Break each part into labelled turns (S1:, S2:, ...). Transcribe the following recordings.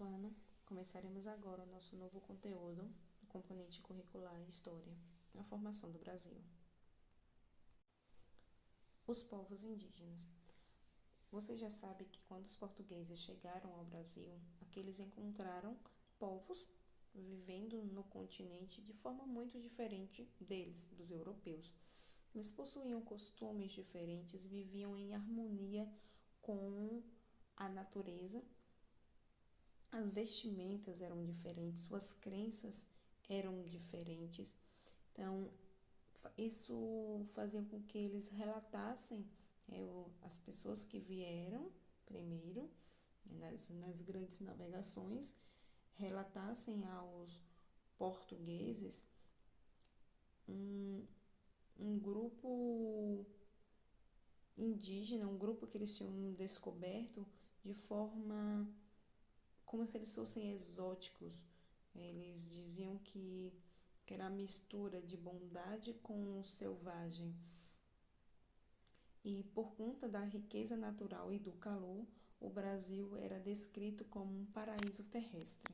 S1: quarto ano, começaremos agora o nosso novo conteúdo, o componente curricular História, a formação do Brasil. Os povos indígenas. Você já sabe que quando os portugueses chegaram ao Brasil, aqui eles encontraram povos vivendo no continente de forma muito diferente deles, dos europeus. Eles possuíam costumes diferentes, viviam em harmonia com a natureza. As vestimentas eram diferentes, suas crenças eram diferentes. Então, isso fazia com que eles relatassem as pessoas que vieram primeiro, nas grandes navegações, relatassem aos portugueses um grupo indígena, um grupo que eles tinham descoberto de forma como se eles fossem exóticos. Eles diziam que era a mistura de bondade com o selvagem. E por conta da riqueza natural e do calor, o Brasil era descrito como um paraíso terrestre.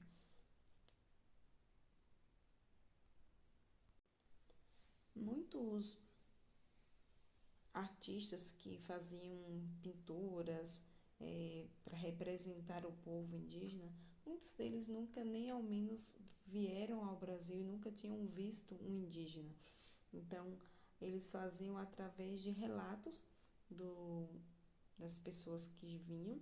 S1: Muitos artistas que faziam pinturas para representar o povo indígena, muitos deles nunca nem ao menos vieram ao Brasil e nunca tinham visto um indígena. Então, eles faziam através de relatos das pessoas que vinham,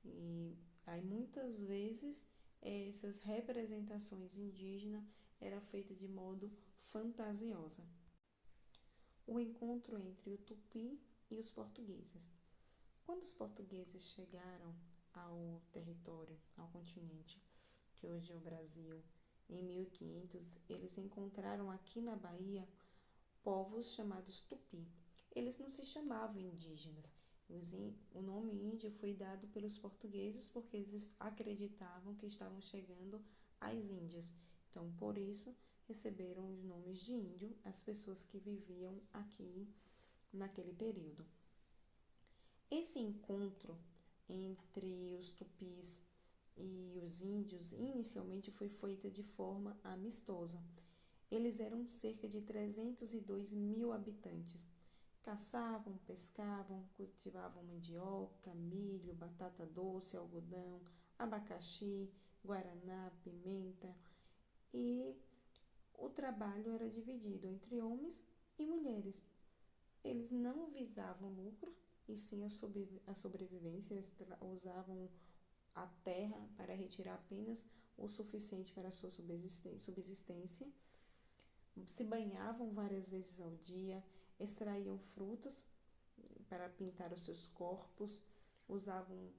S1: e aí muitas vezes essas representações indígenas eram feitas de modo fantasiosa. O encontro entre o tupi e os portugueses. Quando os portugueses chegaram ao território, ao continente, que hoje é o Brasil, em 1500, eles encontraram aqui na Bahia povos chamados tupi. Eles não se chamavam indígenas. O nome índio foi dado pelos portugueses porque eles acreditavam que estavam chegando às Índias. Então, por isso, receberam os nomes de índio as pessoas que viviam aqui naquele período. Esse encontro entre os tupis e os índios inicialmente foi feito de forma amistosa. Eles eram cerca de 302 mil habitantes. Caçavam, pescavam, cultivavam mandioca, milho, batata doce, algodão, abacaxi, guaraná, pimenta, e o trabalho era dividido entre homens e mulheres. Eles não visavam lucro, e sim a sobrevivência. Eles usavam a terra para retirar apenas o suficiente para a sua subsistência. Se banhavam várias vezes ao dia, extraíam frutos para pintar os seus corpos, usavam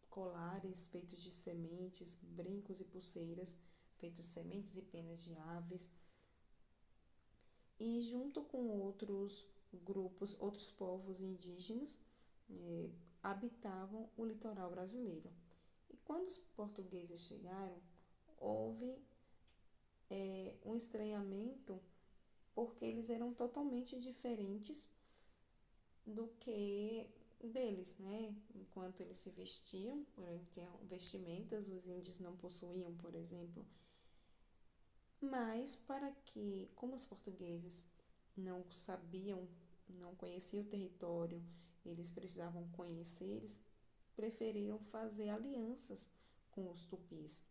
S1: colares feitos de sementes, brincos e pulseiras feitos de sementes e penas de aves. E junto com outros grupos, outros povos indígenas, habitavam o litoral brasileiro. E quando os portugueses chegaram, houve um estranhamento, porque eles eram totalmente diferentes do que deles, né? Enquanto eles se vestiam, tinham vestimentas, os índios não possuíam, por exemplo. Mas como os portugueses não sabiam, não conheciam o território, eles precisavam conhecer, eles preferiram fazer alianças com os tupis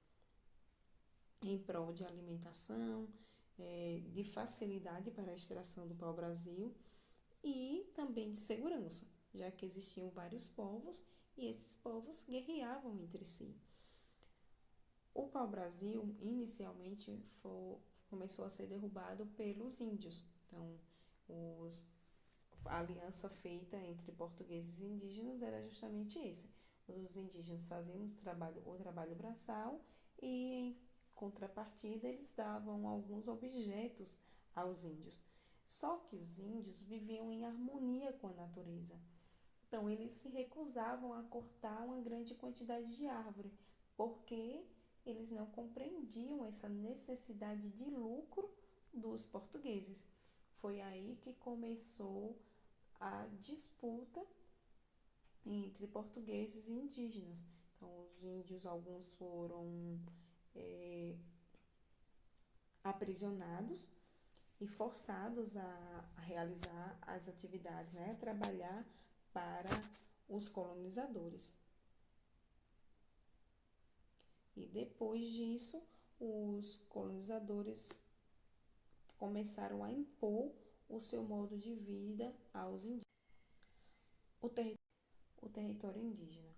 S1: em prol de alimentação, de facilidade para a extração do pau-brasil e também de segurança, já que existiam vários povos e esses povos guerreavam entre si. O pau-brasil inicialmente começou a ser derrubado pelos índios. Então, a aliança feita entre portugueses e indígenas era justamente esse. Os indígenas faziam o trabalho braçal e, em contrapartida, eles davam alguns objetos aos índios. Só que os índios viviam em harmonia com a natureza. Então, eles se recusavam a cortar uma grande quantidade de árvore, porque eles não compreendiam essa necessidade de lucro dos portugueses. Foi aí que começou a disputa entre portugueses e indígenas. Então, os índios, alguns foram aprisionados e forçados a realizar as atividades, né, a trabalhar para os colonizadores. E depois disso, os colonizadores começaram a impor o seu modo de vida aos indígenas. O território indígena.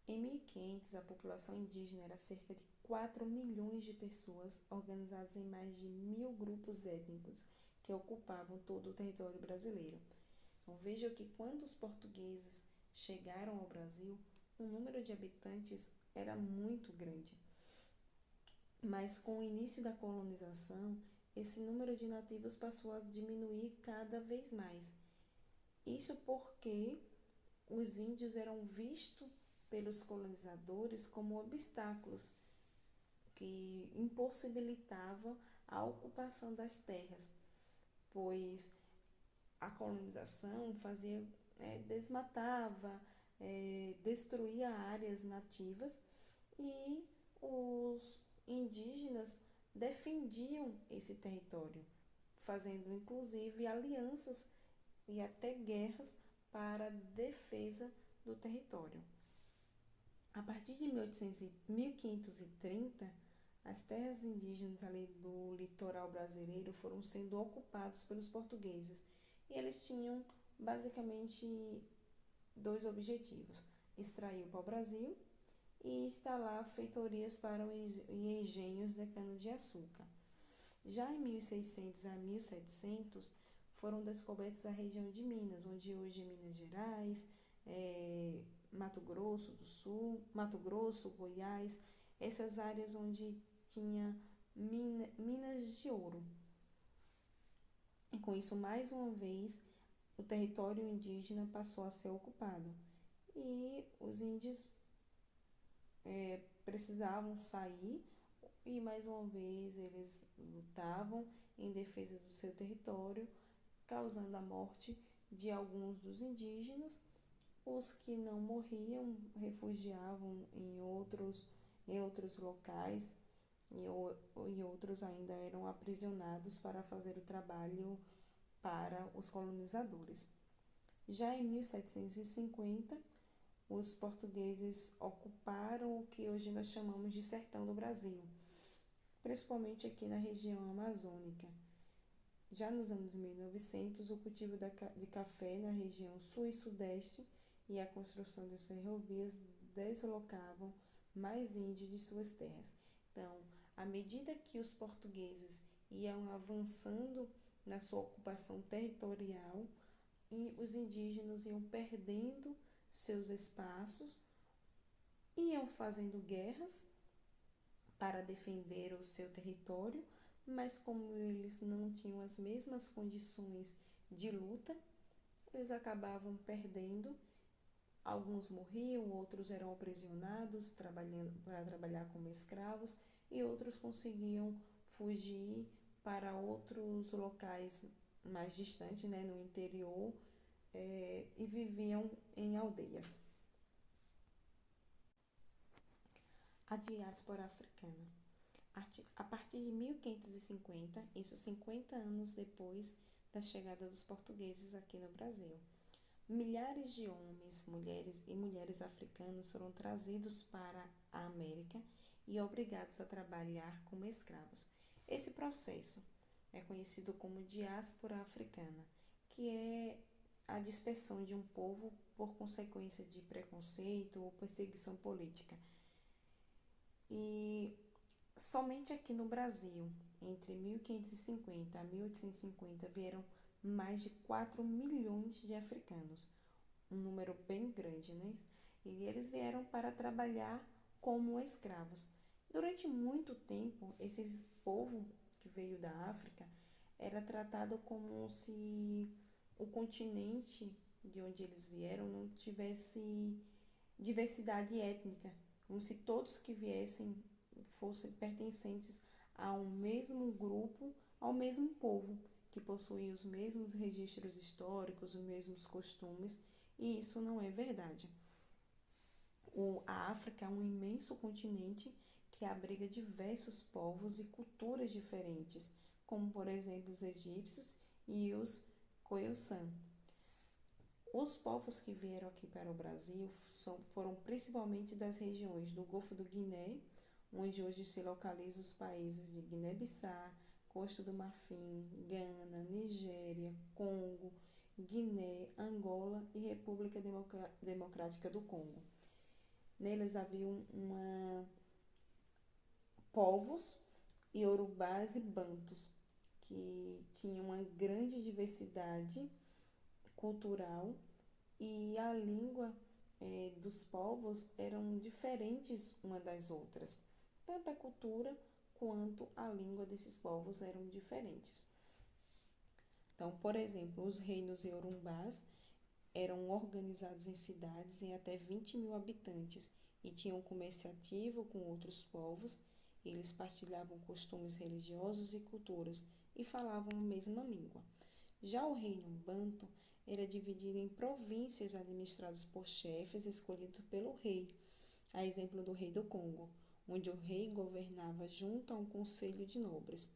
S1: Em 1500, a população indígena era cerca de 4 milhões de pessoas, organizadas em mais de 1000 grupos étnicos que ocupavam todo o território brasileiro. Então, veja que quando os portugueses chegaram ao Brasil, o número de habitantes era muito grande. Mas com o início da colonização, esse número de nativos passou a diminuir cada vez mais. Isso porque os índios eram vistos pelos colonizadores como obstáculos que impossibilitavam a ocupação das terras, pois a colonização desmatava, destruía áreas nativas e os indígenas defendiam esse território, fazendo inclusive alianças e até guerras para a defesa do território. A partir de 1530, as terras indígenas ali do litoral brasileiro foram sendo ocupadas pelos portugueses e eles tinham basicamente dois objetivos: extrair o pau-brasil e instalar feitorias para engenhos de cana-de-açúcar. Já em 1600 a 1700, foram descobertas a região de Minas, onde hoje é Minas Gerais, Mato Grosso do Sul, Mato Grosso, Goiás, essas áreas onde tinha minas de ouro. E com isso, mais uma vez, o território indígena passou a ser ocupado. E os índios precisavam sair e mais uma vez eles lutavam em defesa do seu território, causando a morte de alguns dos indígenas. Os que não morriam refugiavam em outros locais e outros ainda eram aprisionados para fazer o trabalho para os colonizadores. Já em 1750, os portugueses ocuparam o que hoje nós chamamos de sertão do Brasil, principalmente aqui na região amazônica. Já nos anos 1900, o cultivo de café na região sul e sudeste e a construção das ferrovias deslocavam mais índios de suas terras. Então, à medida que os portugueses iam avançando na sua ocupação territorial e os indígenas iam perdendo seus espaços, iam fazendo guerras para defender o seu território, mas como eles não tinham as mesmas condições de luta, eles acabavam perdendo. Alguns morriam, outros eram aprisionados para trabalhar como escravos e outros conseguiam fugir para outros locais mais distantes, né, no interior, e viviam em aldeias. A diáspora africana. A partir de 1550, isso 50 anos depois da chegada dos portugueses aqui no Brasil, milhares de homens, mulheres africanos foram trazidos para a América e obrigados a trabalhar como escravos. Esse processo é conhecido como diáspora africana, que é a dispersão de um povo por consequência de preconceito ou perseguição política. E somente aqui no Brasil, entre 1550 a 1850, vieram mais de 4 milhões de africanos, um número bem grande, né? E eles vieram para trabalhar como escravos. Durante muito tempo, esse povo que veio da África era tratado como se o continente de onde eles vieram não tivesse diversidade étnica, como se todos que viessem fossem pertencentes ao mesmo grupo, ao mesmo povo, que possuía os mesmos registros históricos, os mesmos costumes, e isso não é verdade. A África é um imenso continente que abriga diversos povos e culturas diferentes, como por exemplo os egípcios e os Khoisan. Os povos que vieram aqui para o Brasil foram principalmente das regiões do Golfo do Guiné, onde hoje se localizam os países de Guiné-Bissau, Costa do Marfim, Gana, Nigéria, Congo, Guiné, Angola e República Democrática do Congo. Neles haviam povos iorubás e bantus, que tinham uma grande diversidade cultural e a língua dos povos eram diferentes uma das outras. Tanto a cultura quanto a língua desses povos eram diferentes. Então, por exemplo, os reinos iorubás eram organizados em cidades em até 20 mil habitantes e tinham comércio ativo com outros povos. Eles partilhavam costumes religiosos e culturas e falavam a mesma língua. Já o reino Banto era dividido em províncias administradas por chefes escolhidos pelo rei, a exemplo do rei do Congo, onde o rei governava junto a um conselho de nobres.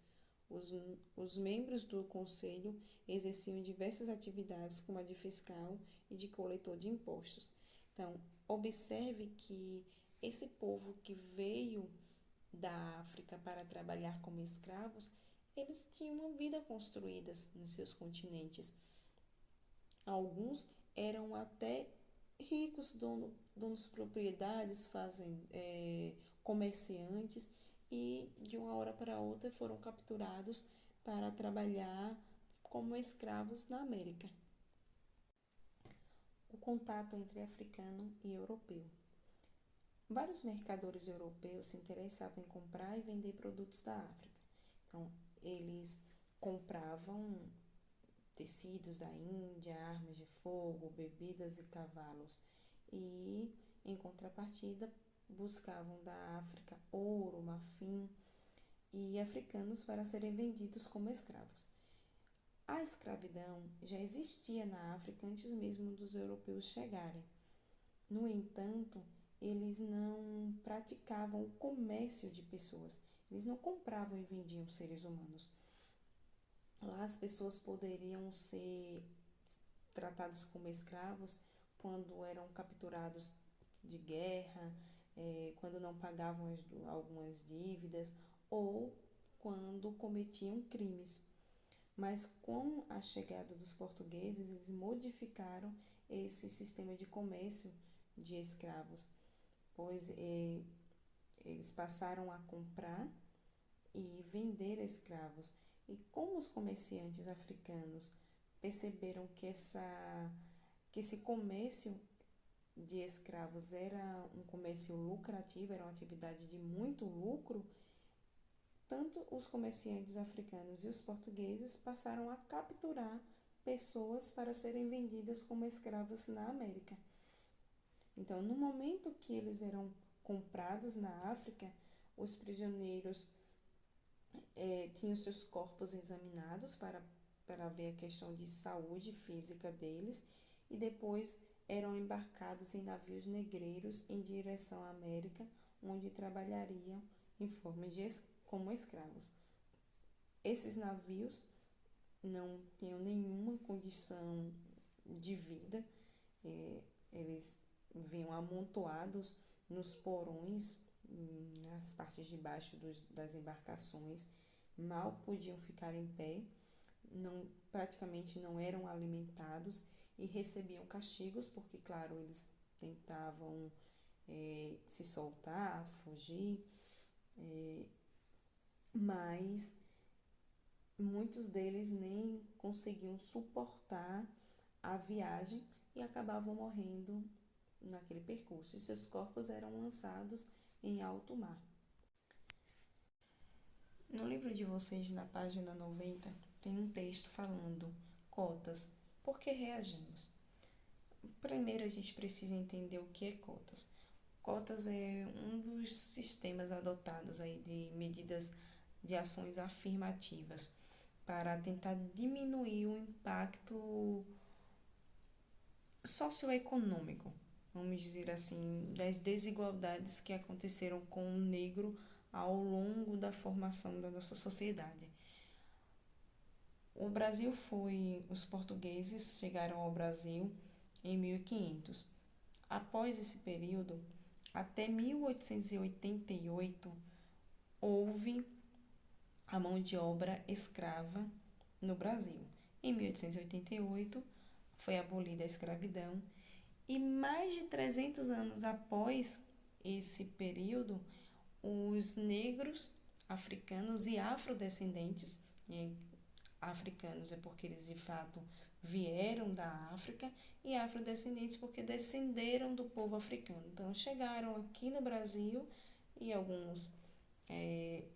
S1: Os membros do conselho exerciam diversas atividades, como a de fiscal e de coletor de impostos. Então, observe que esse povo que veio da África para trabalhar como escravos, eles tinham uma vida construída nos seus continentes. Alguns eram até ricos, donos de propriedades, comerciantes, e de uma hora para outra foram capturados para trabalhar como escravos na América. O contato entre africano e europeu. Vários mercadores europeus se interessavam em comprar e vender produtos da África. Então, eles compravam tecidos da Índia, armas de fogo, bebidas e cavalos. E, em contrapartida, buscavam da África ouro, marfim e africanos para serem vendidos como escravos. A escravidão já existia na África antes mesmo dos europeus chegarem. No entanto, eles não praticavam o comércio de pessoas. Eles não compravam e vendiam seres humanos. Lá as pessoas poderiam ser tratadas como escravos quando eram capturados de guerra, quando não pagavam algumas dívidas ou quando cometiam crimes. Mas com a chegada dos portugueses, eles modificaram esse sistema de comércio de escravos, pois eles passaram a comprar e vender escravos. E como os comerciantes africanos perceberam que esse comércio de escravos era um comércio lucrativo, era uma atividade de muito lucro, tanto os comerciantes africanos e os portugueses passaram a capturar pessoas para serem vendidas como escravos na América. Então, no momento que eles eram comprados na África, os prisioneiros tinham seus corpos examinados para ver a questão de saúde física deles e depois eram embarcados em navios negreiros em direção à América, onde trabalhariam em forma como escravos. Esses navios não tinham nenhuma condição de vida, eles vinham amontoados nos porões, nas partes de baixo das embarcações, mal podiam ficar em pé, praticamente não eram alimentados e recebiam castigos, porque, claro, eles tentavam se soltar, fugir, mas muitos deles nem conseguiam suportar a viagem e acabavam morrendo naquele percurso, e seus corpos eram lançados em alto mar. No livro de vocês, na página 90, tem um texto falando cotas, por que reagimos? Primeiro, a gente precisa entender o que é cotas. Cotas é um dos sistemas adotados aí de medidas de ações afirmativas para tentar diminuir o impacto socioeconômico vamos dizer assim, das desigualdades que aconteceram com o negro ao longo da formação da nossa sociedade. O Brasil foi, os portugueses chegaram ao Brasil em 1500. Após esse período, até 1888, houve a mão de obra escrava no Brasil. Em 1888, foi abolida a escravidão e mais de 300 anos após esse período, os negros africanos e afrodescendentes, e africanos é porque eles de fato vieram da África, e afrodescendentes porque descenderam do povo africano. Então chegaram aqui no Brasil e alguns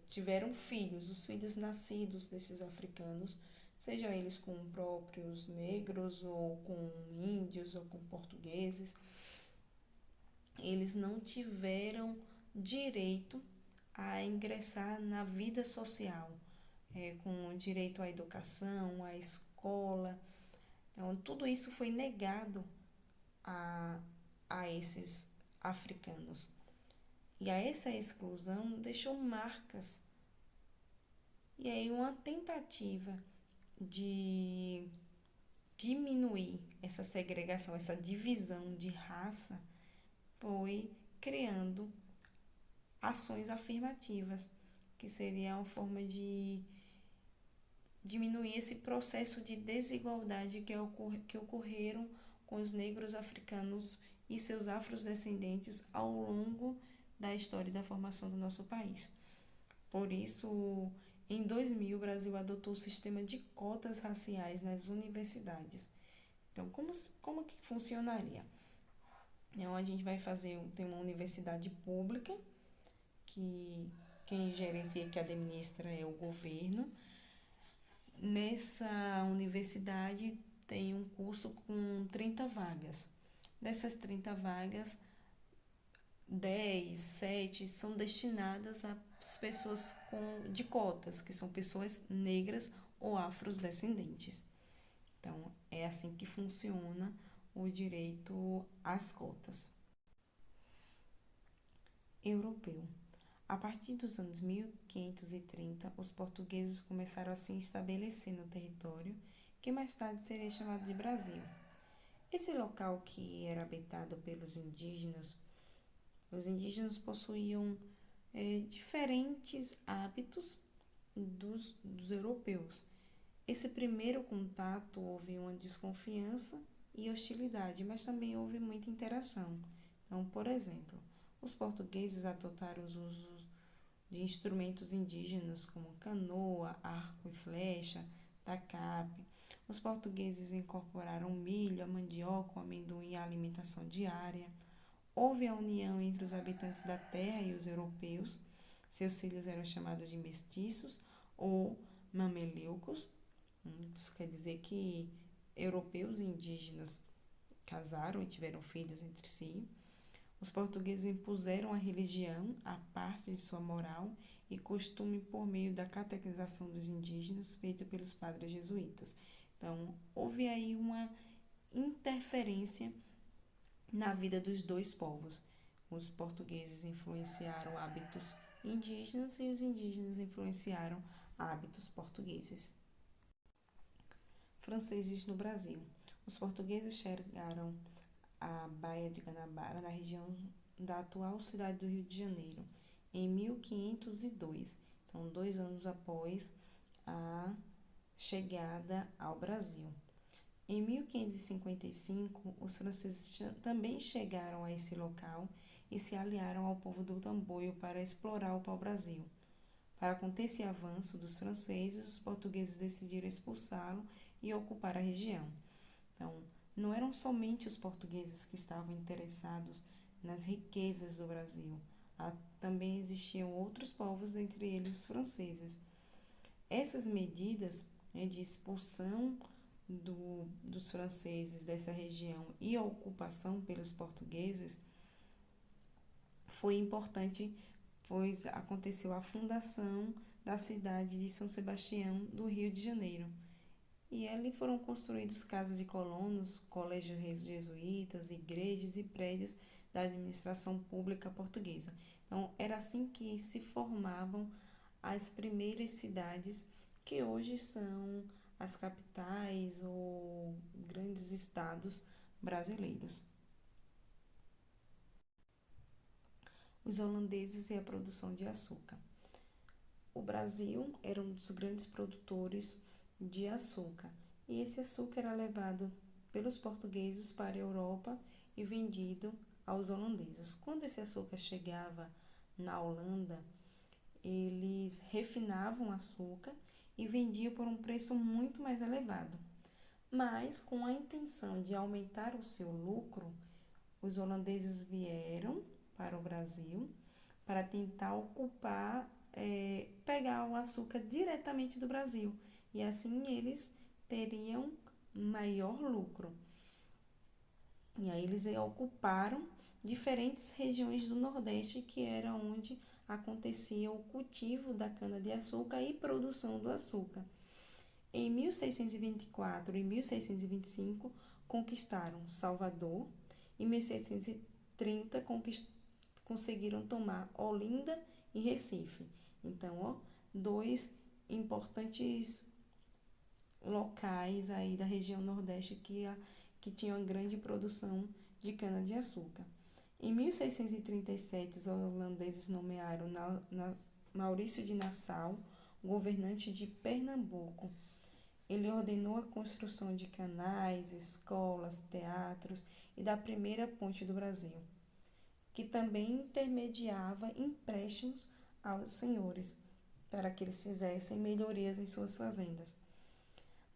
S1: tiveram filhos, os filhos nascidos desses africanos, sejam eles com próprios negros ou com índios ou com portugueses, eles não tiveram direito a ingressar na vida social, com direito à educação, à escola. Então, tudo isso foi negado a, a esses africanos. E a essa exclusão deixou marcas. E aí, uma tentativa de diminuir essa segregação, essa divisão de raça, foi criando ações afirmativas, que seria uma forma de diminuir esse processo de desigualdade que ocorreram com os negros africanos e seus afrodescendentes ao longo da história da formação do nosso país. Por isso, em 2000, o Brasil adotou o sistema de cotas raciais nas universidades. Então, como que funcionaria? Então, a gente vai tem uma universidade pública, que quem gerencia, que administra é o governo. Nessa universidade tem um curso com 30 vagas. Dessas 30 vagas, 10, 7 são destinadas às pessoas de cotas, que são pessoas negras ou afrodescendentes. Então, é assim que funciona o direito às cotas. Europeu. A partir dos anos 1530, os portugueses começaram a se estabelecer no território, que mais tarde seria chamado de Brasil. Esse local, que era habitado pelos indígenas, os indígenas possuíam diferentes hábitos dos europeus. Esse primeiro contato houve uma desconfiança e hostilidade, mas também houve muita interação. Então, por exemplo, os portugueses adotaram os usos de instrumentos indígenas como canoa, arco e flecha, tacape. Os portugueses incorporaram o milho, a mandioca, o amendoim à alimentação diária. Houve a união entre os habitantes da terra e os europeus. Seus filhos eram chamados de mestiços ou mameleucos. Isso quer dizer que europeus e indígenas casaram e tiveram filhos entre si. Os portugueses impuseram a religião, a parte de sua moral e costume por meio da catequização dos indígenas, feita pelos padres jesuítas. Então, houve aí uma interferência na vida dos dois povos. Os portugueses influenciaram hábitos indígenas e os indígenas influenciaram hábitos portugueses. Franceses no Brasil. Os portugueses chegaram à Baía de Guanabara, na região da atual cidade do Rio de Janeiro, em 1502, então 2 anos após a chegada ao Brasil. Em 1555, os franceses também chegaram a esse local e se aliaram ao povo do Tamboio para explorar o pau-brasil. Para conter esse avanço dos franceses, os portugueses decidiram expulsá-lo e ocupar a região. Então, não eram somente os portugueses que estavam interessados nas riquezas do Brasil. Também existiam outros povos, entre eles os franceses. Essas medidas de expulsão dos franceses dessa região e a ocupação pelos portugueses foi importante, pois aconteceu a fundação da cidade de São Sebastião, do Rio de Janeiro. E ali foram construídos casas de colonos, colégios jesuítas, igrejas e prédios da administração pública portuguesa. Então, era assim que se formavam as primeiras cidades que hoje são as capitais ou grandes estados brasileiros. Os holandeses e a produção de açúcar. O Brasil era um dos grandes produtores de açúcar, e esse açúcar era levado pelos portugueses para a Europa e vendido aos holandeses. Quando esse açúcar chegava na Holanda, eles refinavam o açúcar e vendiam por um preço muito mais elevado. Mas, com a intenção de aumentar o seu lucro, os holandeses vieram para o Brasil para tentar ocupar, pegar o açúcar diretamente do Brasil. E assim eles teriam maior lucro. E aí eles ocuparam diferentes regiões do Nordeste, que era onde acontecia o cultivo da cana-de-açúcar e produção do açúcar. Em 1624 e 1625 conquistaram Salvador, e em 1630 conseguiram tomar Olinda e Recife. Então, ó, dois importantes locais aí da região Nordeste que tinham grande produção de cana-de-açúcar. Em 1637, os holandeses nomearam Maurício de Nassau governante de Pernambuco. Ele ordenou a construção de canais, escolas, teatros e da primeira ponte do Brasil, que também intermediava empréstimos aos senhores para que eles fizessem melhorias em suas fazendas.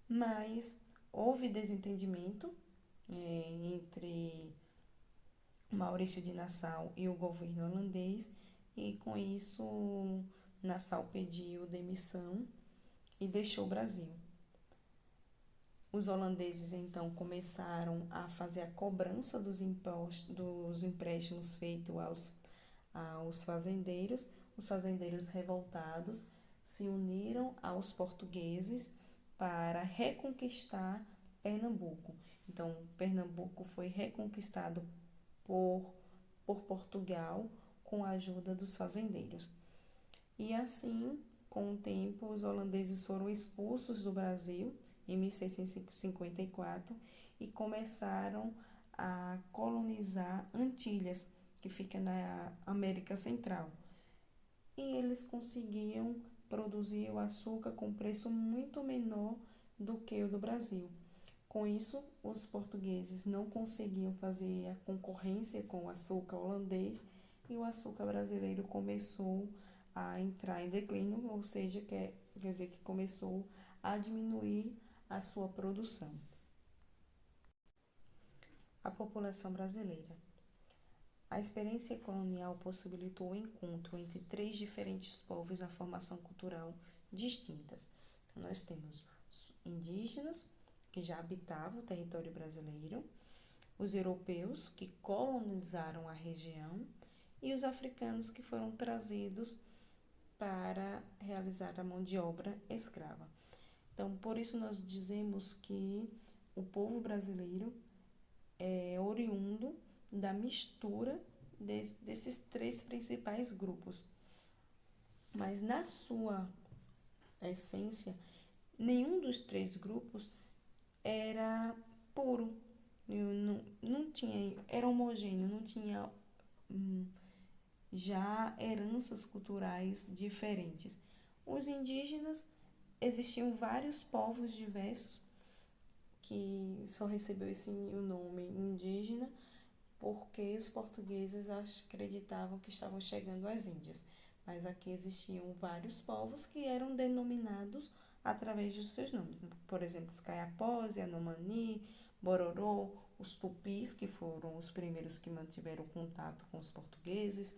S1: Mas houve desentendimento entre Maurício de Nassau e o governo holandês, e com isso Nassau pediu demissão e deixou o Brasil. Os holandeses então começaram a fazer a cobrança dos empréstimos feitos aos fazendeiros. Os fazendeiros revoltados se uniram aos portugueses para reconquistar Pernambuco. Então, Pernambuco foi reconquistado por, por Portugal com a ajuda dos fazendeiros. E assim, com o tempo, os holandeses foram expulsos do Brasil em 1654 e começaram a colonizar Antilhas, que fica na América Central. E eles conseguiam produzir o açúcar com preço muito menor do que o do Brasil. Com isso, os portugueses não conseguiam fazer a concorrência com o açúcar holandês, e o açúcar brasileiro começou a entrar em declínio, ou seja, quer dizer que começou a diminuir a sua produção. A população brasileira. A experiência colonial possibilitou o encontro entre três diferentes povos na formação cultural distintas. Então, nós temos os indígenas, que já habitavam o território brasileiro, os europeus, que colonizaram a região, e os africanos, que foram trazidos para realizar a mão de obra escrava. Então, por isso nós dizemos que o povo brasileiro é oriundo da mistura desses três principais grupos. Mas na sua essência, nenhum dos três grupos era puro, não tinha, era homogêneo, não tinha já heranças culturais diferentes. Os indígenas, existiam vários povos diversos que só recebeu esse o nome indígena porque os portugueses acreditavam que estavam chegando às Índias. Mas aqui existiam vários povos que eram denominados através dos seus nomes. Por exemplo, os Caiapós, Yanomami, Bororô, os Tupis, que foram os primeiros que mantiveram contato com os portugueses.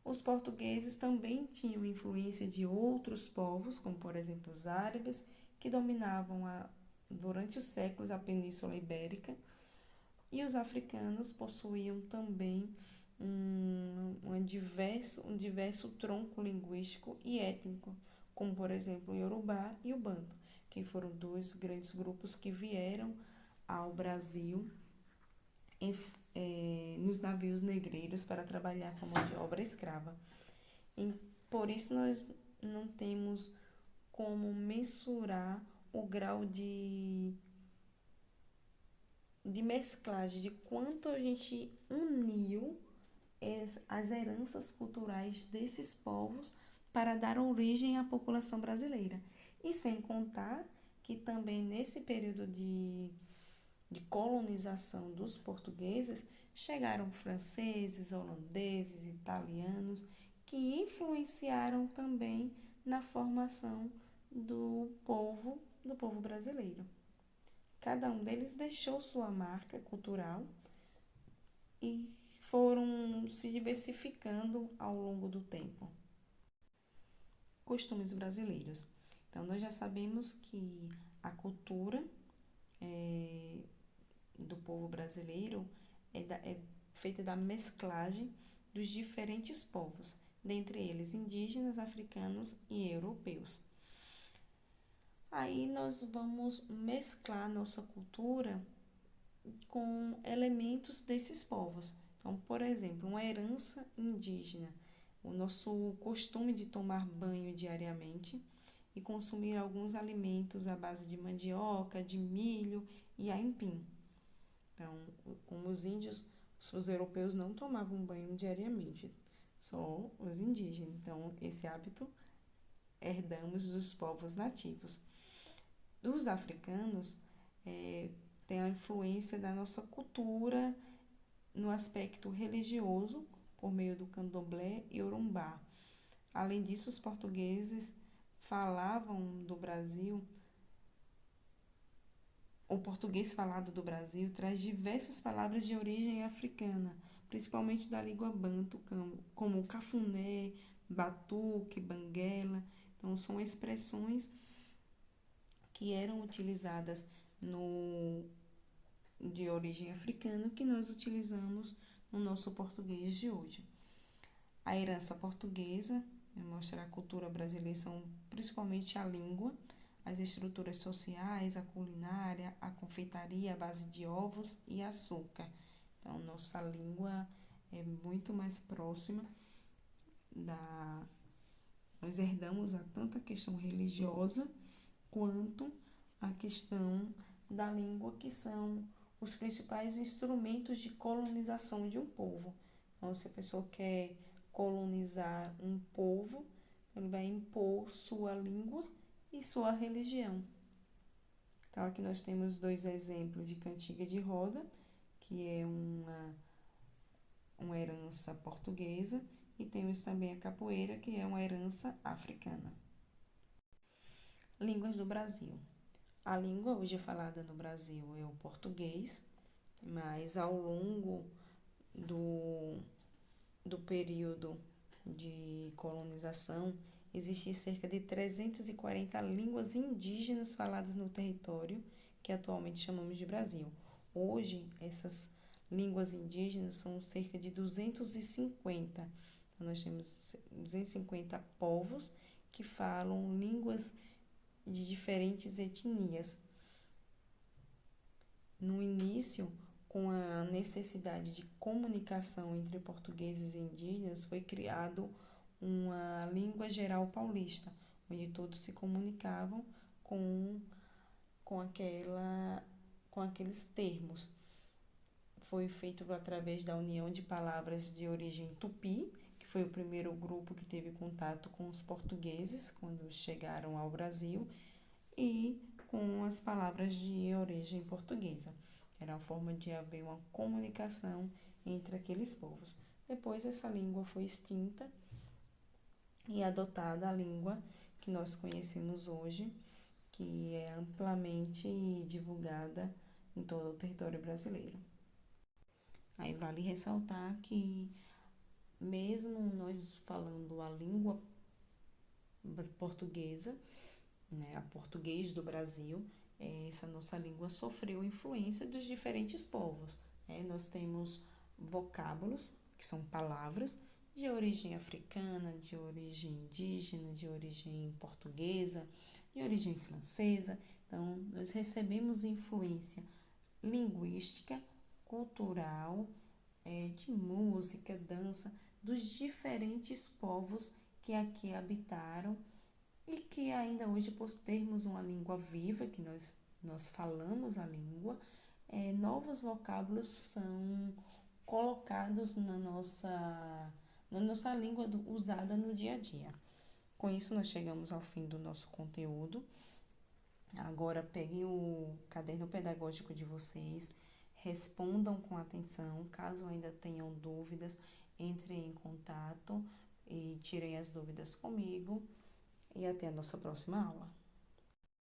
S1: Os portugueses também tinham influência de outros povos, como por exemplo os árabes, que dominavam durante os séculos a Península Ibérica, e os africanos possuíam também um diverso tronco linguístico e étnico, como por exemplo o Yorubá e o Banto, que foram dois grandes grupos que vieram ao Brasil nos navios negreiros para trabalhar com mão de obra escrava. E por isso nós não temos como mensurar o grau de mesclagem, de quanto a gente uniu as heranças culturais desses povos para dar origem à população brasileira. E sem contar que também nesse período de colonização dos portugueses, chegaram franceses, holandeses, italianos, que influenciaram também na formação do povo brasileiro. Cada um deles deixou sua marca cultural e foram se diversificando ao longo do tempo. Costumes brasileiros. Então, nós já sabemos que a cultura do povo brasileiro é feita da mesclagem dos diferentes povos, dentre eles indígenas, africanos e europeus. Aí nós vamos mesclar nossa cultura com elementos desses povos. Então, por exemplo, uma herança indígena, o nosso costume de tomar banho diariamente e consumir alguns alimentos à base de mandioca, de milho e aipim. Então, como os índios, os europeus não tomavam banho diariamente, só os indígenas. Então, esse hábito herdamos dos povos nativos. Os africanos têm a influência da nossa cultura no aspecto religioso, por meio do candomblé e urumbá. Além disso, os portugueses falavam do Brasil. O português falado do Brasil traz diversas palavras de origem africana, principalmente da língua banto, como cafuné, batuque, banguela. Então, são expressões que eram utilizadas de origem africana que nós utilizamos no nosso português de hoje. A herança portuguesa mostra a cultura brasileira, são principalmente a língua, as estruturas sociais, a culinária, a confeitaria à base de ovos e açúcar. Então, nossa língua é muito mais próxima da... Nós herdamos tanto a questão religiosa quanto a questão da língua, que são os principais instrumentos de colonização de um povo. Então, se a pessoa quer colonizar um povo, ele vai impor sua língua e sua religião. Então, aqui nós temos dois exemplos de cantiga de roda, que é uma herança portuguesa, e temos também a capoeira, que é uma herança africana. Línguas do Brasil. A língua hoje falada no Brasil é o português, mas ao longo do período de colonização, existem cerca de 340 línguas indígenas faladas no território que atualmente chamamos de Brasil. Hoje, essas línguas indígenas são cerca de 250. Então, nós temos 250 povos que falam línguas de diferentes etnias. No início, com a necessidade de comunicação entre portugueses e indígenas, foi criado uma língua geral paulista, onde todos se comunicavam com aqueles termos. Foi feito através da união de palavras de origem tupi, que foi o primeiro grupo que teve contato com os portugueses quando chegaram ao Brasil, e com as palavras de origem portuguesa. Era uma forma de haver uma comunicação entre aqueles povos. Depois essa língua foi extinta e adotada a língua que nós conhecemos hoje, que é amplamente divulgada em todo o território brasileiro. Aí vale ressaltar que, mesmo nós falando a língua portuguesa, né, a português do Brasil, essa nossa língua sofreu influência dos diferentes povos. Nós temos vocábulos, que são palavras, de origem africana, de origem indígena, de origem portuguesa, de origem francesa. Então, nós recebemos influência linguística, cultural, de música, dança, dos diferentes povos que aqui habitaram e que ainda hoje, por termos uma língua viva, que nós falamos a língua, novos vocábulos são colocados na nossa língua usada no dia a dia. Com isso, nós chegamos ao fim do nosso conteúdo. Agora, peguem o caderno pedagógico de vocês, respondam com atenção. Caso ainda tenham dúvidas, entrem em contato e tirem as dúvidas comigo. E até a nossa próxima aula.